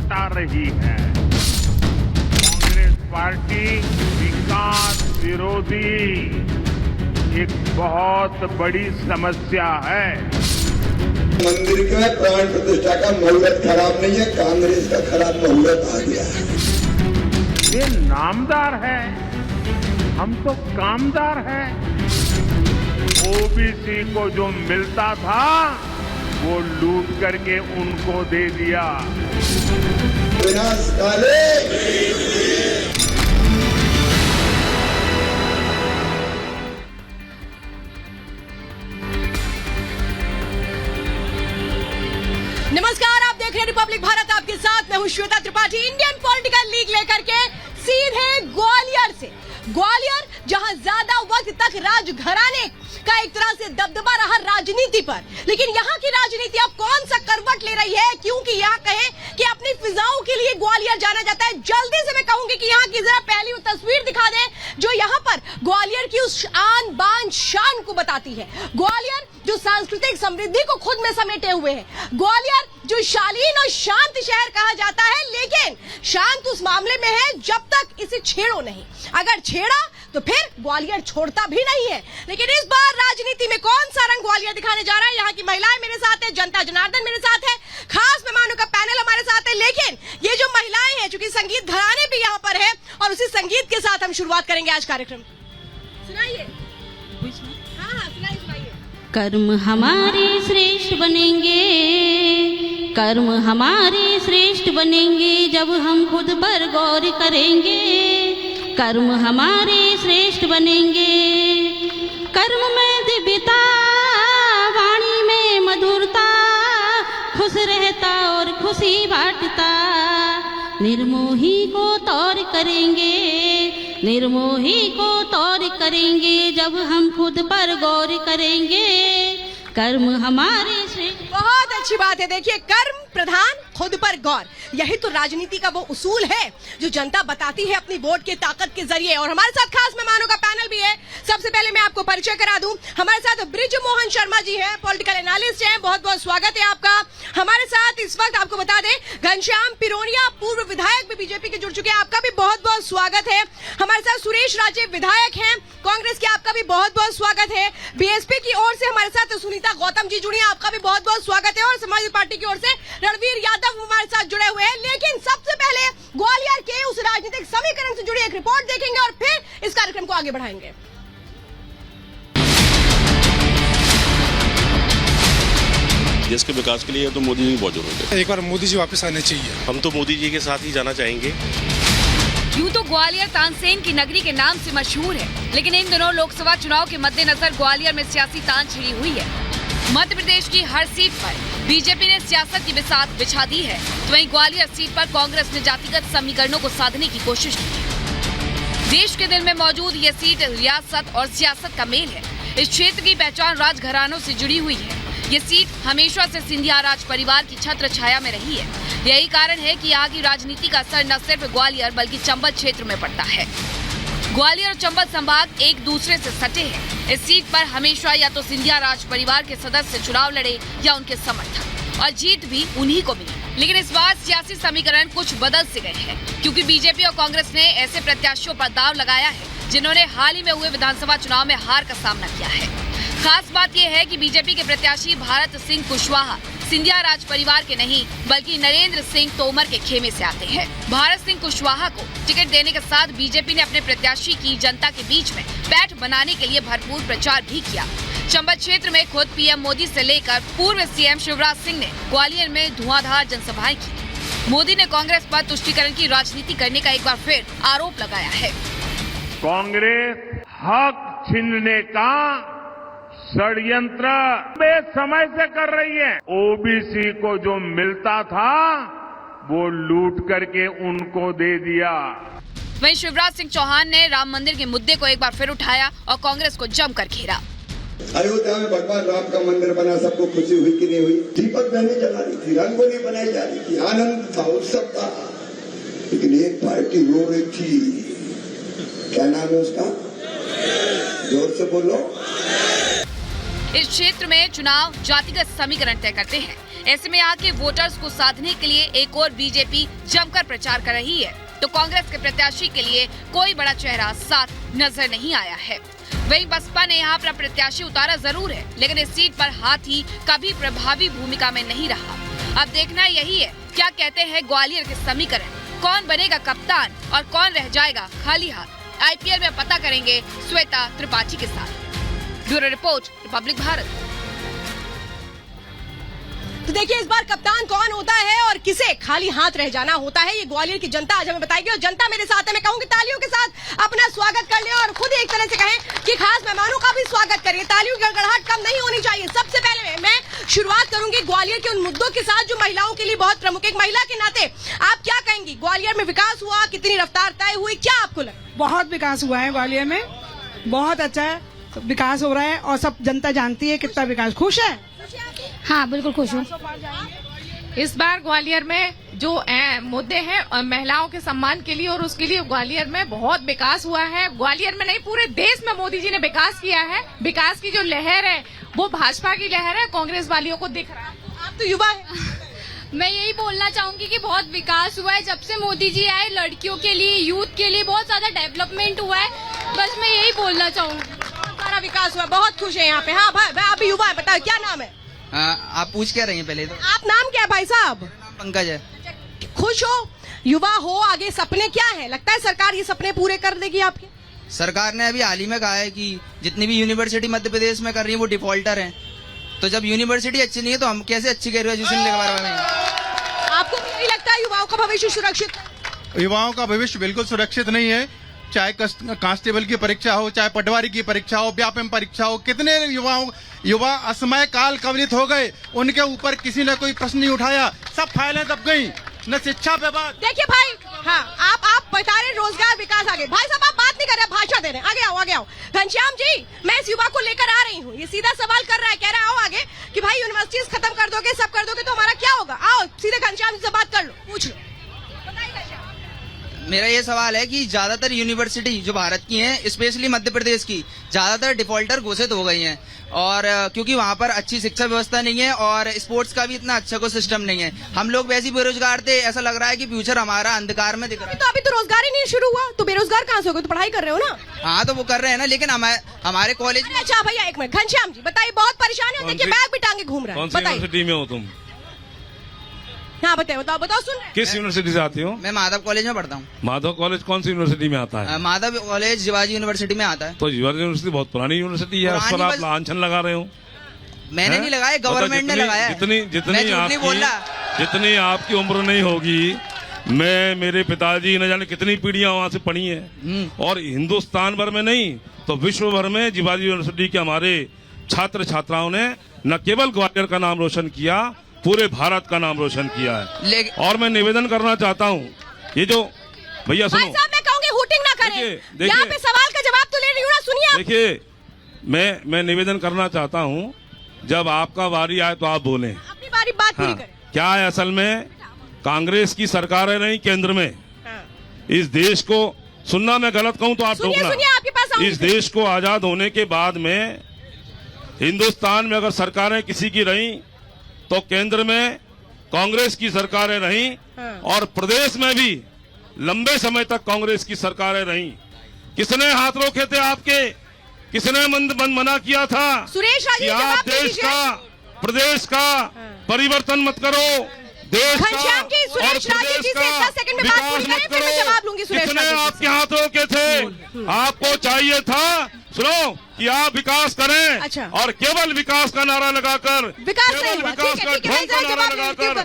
लौटा रही है। कांग्रेस पार्टी विकास विरोधी एक बहुत बड़ी समस्या है। मंदिर का प्राण प्रतिष्ठा का मुहूर्त खराब नहीं है, कांग्रेस का खराब मुहूर्त आ गया है। ये नामदार है, हम तो कामदार हैं। ओबीसी को जो मिलता था वो लूट करके उनको दे दिया। विनाश काले नमस्कार, आप देख रहे हैं रिपब्लिक भारत, आपके साथ मैं हूं Shweta Tripathi. Indian political league लेकर के सीधे ग्वालियर से, ग्वालियर जहां ज्यादा वक्त तक राजघराने का एक तरह से दबदबा रहा राजनीति पर, लेकिन यहाँ की राजनीति अब कौन सा करवट ले रही है, क्योंकि यहाँ कहे कि अपनी फिजाओं के लिए ग्वालियर जाना जाता है। जल्दी से मैं कहूंगी कि यहाँ की जरा पहली वो तस्वीर दिखा दे जो यहाँ पर ग्वालियर की उस आन बान शान को बताती है। ग्वालियर जो सांस्कृतिक समृद्धि को खुद में समेटे हुए है, ग्वालियर जो शालीन और शांत शहर कहा जाता है, लेकिन शांत उस मामले में है जब तक इसे छेड़ो नहीं। अगर छेड़ा तो फिर ग्वालियर छोड़ता भी नहीं है। लेकिन इस बार राजनीति में कौन सा रंग ग्वालियर दिखाने जा रहा है? यहाँ की महिलाएं मेरे साथ है, जनता जनार्दन मेरे साथ है, खास मेहमानों का पैनल हमारे साथ है। लेकिन ये जो महिलाएं हैं, चूंकि संगीत घराने भी यहाँ पर है, और उसी संगीत के साथ हम शुरुआत करेंगे आज कार्यक्रम। सुनाइए। हाँ, सुनाइए। कर्म हमारे श्रेष्ठ बनेंगे, कर्म हमारे श्रेष्ठ बनेंगे जब हम खुद पर गौर करेंगे। कर्म हमारे श्रेष्ठ बनेंगे, कर्म में दिव्यता, वाणी में मधुरता, खुश रहता और खुशी बांटता। निर्मोही को तौर करेंगे, निर्मोही को तौर करेंगे जब हम खुद पर गौर करेंगे। कर्म हमारे श्रेष्ठ। बहुत अच्छी बात है। देखिए, कर्म प्रधान, खुद पर गौर, यही तो राजनीति का वो उसूल है जो जनता बताती है अपनी वोट के ताकत के जरिए। और हमारे साथ खास मेहमानों का पैनल भी है। सबसे पहले मैं आपको परिचय करा दूं, हमारे साथ ब्रिज मोहन शर्मा जी हैं, पॉलिटिकल एनालिस्ट हैं। बहुत बहुत स्वागत है आपका। हमारे साथ इस वक्त आपको बता दें घनश्याम पिरोनिया, पूर्व विधायक भी बीजेपी के जुड़ चुके हैं, आपका भी बहुत बहुत स्वागत है। हमारे साथ सुरेश राजे विधायक हैं कांग्रेस के, आपका भी बहुत बहुत स्वागत है। बीएसपी की ओर से हमारे साथ सुनीता गौतम जी जुड़ी हैं, आपका भी बहुत बहुत स्वागत है। और समाजवादी पार्टी की ओर से रणवीर यादव हमारे साथ जुड़े हुए हैं। लेकिन सबसे पहले ग्वालियर के उस राजनीतिक समीकरण से जुड़ी एक रिपोर्ट देखेंगे और फिर इस कार्यक्रम को आगे बढ़ाएंगे। देश के विकास के लिए तो मोदी जी की बहुत जरूरत है। एक बार मोदी जी वापस आने चाहिए। हम तो मोदी जी के साथ ही जाना चाहेंगे। यूं तो ग्वालियर तानसेन की नगरी के नाम से मशहूर है, लेकिन इन दिनों लोकसभा चुनाव के मद्देनजर ग्वालियर में सियासी तान छिड़ी हुई है। मध्य प्रदेश की हर सीट पर बीजेपी ने सियासत की बिसात बिछा दी है, तो वहीं ग्वालियर सीट पर कांग्रेस ने जातिगत समीकरणों को साधने की कोशिश की है। देश के दिल में मौजूद ये सीट रियासत और सियासत का मेल है। इस क्षेत्र की पहचान राजघरानों से जुड़ी हुई है। ये सीट हमेशा से सिंधिया राज परिवार की छत्र छाया में रही है। यही कारण है कि यहाँ की राजनीति का असर न सिर्फ ग्वालियर बल्कि चंबल क्षेत्र में पड़ता है। ग्वालियर और चंबल संभाग एक दूसरे से सटे हैं। इस सीट पर हमेशा या तो सिंधिया राज परिवार के सदस्य चुनाव लड़े या उनके समर्थक, और जीत भी उन्हीं को मिली। लेकिन इस बार सियासी समीकरण कुछ बदल से गए हैं, क्योंकि बीजेपी और कांग्रेस ने ऐसे प्रत्याशियों पर दांव लगाया है जिन्होंने हाल ही में हुए विधानसभा चुनाव में हार का सामना किया है। खास बात यह है कि बीजेपी के प्रत्याशी भारत सिंह कुशवाहा सिंधिया राज परिवार के नहीं बल्कि नरेंद्र सिंह तोमर के खेमे से आते हैं। भारत सिंह कुशवाहा को टिकट देने के साथ बीजेपी ने अपने प्रत्याशी की जनता के बीच में पैठ बनाने के लिए भरपूर प्रचार भी किया। चंबल क्षेत्र में खुद पीएम मोदी से लेकर पूर्व सीएम शिवराज सिंह ने ग्वालियर में धुआंधार जनसभाएं की। मोदी ने कांग्रेस पर तुष्टीकरण की राजनीति करने का एक बार फिर आरोप लगाया है। कांग्रेस हक छीनने का षड्यंत्र समय से कर रही है। ओबीसी को जो मिलता था वो लूट करके उनको दे दिया। वहीं शिवराज सिंह चौहान ने राम मंदिर के मुद्दे को एक बार फिर उठाया और कांग्रेस को जमकर घेरा। अयोध्या में भगवान राम का मंदिर बना, सबको खुशी हुई कि नहीं हुई? दीपक बहने जला रही थी, रंगोली बनाई जा रही थी, आनंद था, उत्सव था। लेकिन एक पार्टी रो रही थी, क्या नाम है उसका? जोर से बोलो। इस क्षेत्र में चुनाव जातिगत समीकरण तय करते हैं। ऐसे में यहाँ के वोटर्स को साधने के लिए एक और बीजेपी जमकर प्रचार कर रही है, तो कांग्रेस के प्रत्याशी के लिए कोई बड़ा चेहरा साथ नजर नहीं आया है। वहीं बसपा ने यहाँ अपना प्रत्याशी उतारा जरूर है, लेकिन इस सीट पर हाथी कभी प्रभावी भूमिका में नहीं रहा। अब देखना यही है क्या कहते हैं ग्वालियर के समीकरण, कौन बनेगा कप्तान और कौन रह जाएगा खाली हाथ। आईपीएल में पता करेंगे श्वेता त्रिपाठी के साथ। Bureau report, Republic Bharat. तो देखिए इस बार कप्तान कौन होता है और किसे खाली हाथ रह जाना होता है, ये ग्वालियर की जनता आज हमें बताएगी। और जनता मेरे साथ है, मैं कहूंगी तालियों के साथ अपना स्वागत कर ले और खुद एक तरह से कहें कि खास मेहमानों का भी स्वागत करें। तालियों की गड़गड़ाहट कम नहीं होनी चाहिए। सबसे पहले मैं शुरुआत करूंगी ग्वालियर के उन मुद्दों के साथ जो महिलाओं के लिए बहुत प्रमुख। एक महिला के नाते आप क्या कहेंगी, ग्वालियर में विकास हुआ, कितनी रफ्तार तय हुई, क्या आपको लगा? बहुत विकास हुआ है ग्वालियर में, बहुत अच्छा विकास हो रहा है और सब जनता जानती है कितना विकास। खुश है? हाँ बिल्कुल खुश हूँ। इस बार ग्वालियर में जो मुद्दे हैं महिलाओं के सम्मान के लिए और उसके लिए ग्वालियर में बहुत विकास हुआ है। ग्वालियर में नहीं पूरे देश में मोदी जी ने विकास किया है। विकास की जो लहर है वो भाजपा की लहर है, कांग्रेस वालियों को दिख रहा है। आप तो युवा है। मैं यही बोलना चाहूंगी कि बहुत विकास हुआ है जब से मोदी जी आए। लड़कियों के लिए, यूथ के लिए बहुत ज्यादा डेवलपमेंट हुआ है। बस मैं यही बोलना चाहूंगी, सारा विकास हुआ, बहुत खुश है यहाँ पे। हाँ भाई आप भी युवा है, बताओ क्या नाम है? आप पूछ क्या रही हैं पहले तो? आप नाम क्या है भाई साहब? पंकज है। खुश हो, युवा हो, आगे सपने क्या है? लगता है सरकार ये सपने पूरे कर देगी आपके? सरकार ने अभी हाल ही में कहा है कि जितनी भी यूनिवर्सिटी मध्य प्रदेश में कर रही है वो डिफॉल्टर हैं। तो जब यूनिवर्सिटी अच्छी नहीं है तो हम कैसे अच्छी ग्रेजुएशन ले पा रहे हैं? आपको भी नहीं लगता है युवाओं का भविष्य सुरक्षित? युवाओं का भविष्य बिल्कुल सुरक्षित नहीं है। चाहे कांस्टेबल की परीक्षा हो, चाहे पटवारी की परीक्षा हो, व्यापम परीक्षा हो, कितने युवा असमय काल कवलित हो गए, उनके ऊपर किसी ने कोई प्रश्न नहीं उठाया, सब फाइलें दब गई, न शिक्षा पे बात। देखिए भाई, हाँ आप बता रहे रोजगार विकास आगे। भाई साहब आप बात नहीं कर रहे, भाषा दे रहे हैं। आगे आओ। घनश्याम जी, मैं इस युवा को लेकर आ रही हूँ, ये सीधा सवाल कर रहा है, कह रहा है आओ आगे कि भाई यूनिवर्सिटीज खत्म कर दोगे, सब कर दोगे तो हमारा क्या होगा? आओ सीधे घनश्याम जी से बात कर लो, पूछ लो। मेरा ये सवाल है कि ज्यादातर यूनिवर्सिटी जो भारत की हैं, स्पेशली मध्य प्रदेश की, ज्यादातर डिफॉल्टर घोषित हो गई हैं और क्योंकि वहाँ पर अच्छी शिक्षा व्यवस्था नहीं है और स्पोर्ट्स का भी इतना अच्छा कोई सिस्टम नहीं है। हम लोग वैसे ही बेरोजगार थे, ऐसा लग रहा है कि फ्यूचर हमारा अंधकार में दिख रहा है। तो अभी तो रोजगार ही नहीं शुरू हुआ, तो बेरोजगार कहाँ से हो गए? तो पढ़ाई कर रहे हो ना? हाँ तो वो कर रहे हैं ना, लेकिन हमारे कॉलेज में। अच्छा भैया एक मिनट, घनश्याम जी बताइए, बहुत परेशानी होती है, बैग भी टांगे घूम रहा है, कौन सी यूनिवर्सिटी में हो तुम? हाँ बताओ सुन। किस यूनिवर्सिटी से आती हो? मैं माधव कॉलेज में पढ़ता हूँ। माधव कॉलेज कौन सी यूनिवर्सिटी में आता है? माधव कॉलेज शिवाजी यूनिवर्सिटी में आता है। तो शिवाजी यूनिवर्सिटी बहुत पुरानी यूनिवर्सिटी है, उस पर आप लांछन लगा रहे हो। मैंने नहीं लगाया, गवर्नमेंट ने लगाया। जितनी आपकी उम्र नहीं होगी, मेरे पिताजी न जाने कितनी पीढ़ियां वहाँ से पढ़ी हैं और हिंदुस्तान भर में नहीं तो विश्व भर में शिवाजी यूनिवर्सिटी के हमारे छात्र छात्राओं ने न केवल ग्वालियर का नाम रोशन किया, पूरे भारत का नाम रोशन किया है। और मैं निवेदन करना चाहता हूँ, ये जो भैया सुनो, भाई साहब मैं कहूँगी हूटिंग ना करें, यहाँ पे सवाल का जवाब तो ले रही हूँ ना, सुनिए। देखिए मैं निवेदन करना चाहता हूँ, जब आपका बारी आए तो आप बोलें, अपनी बारी बात पूरी करें। क्या है असल में कांग्रेस की सरकार है नहीं केंद्र में, इस देश को सुनना, मैं गलत कहूँ तो आप टोकना। आपके पास इस देश को आजाद होने के बाद में हिंदुस्तान में अगर सरकारें किसी की रही तो केंद्र में कांग्रेस की सरकारें रहीं और प्रदेश में भी लंबे समय तक कांग्रेस की सरकारें रहीं। किसने हाथ रोके थे आपके? किसने मना किया था कि आप देश का, प्रदेश का परिवर्तन मत करो, देश का और प्रदेश का विकास मत करो? किसने आपके हाथ रोके थे? आपको चाहिए था सुनो कि आप विकास करें और केवल विकास का नारा लगाकर, केवल विकास का ढोंग का नारा लगाकर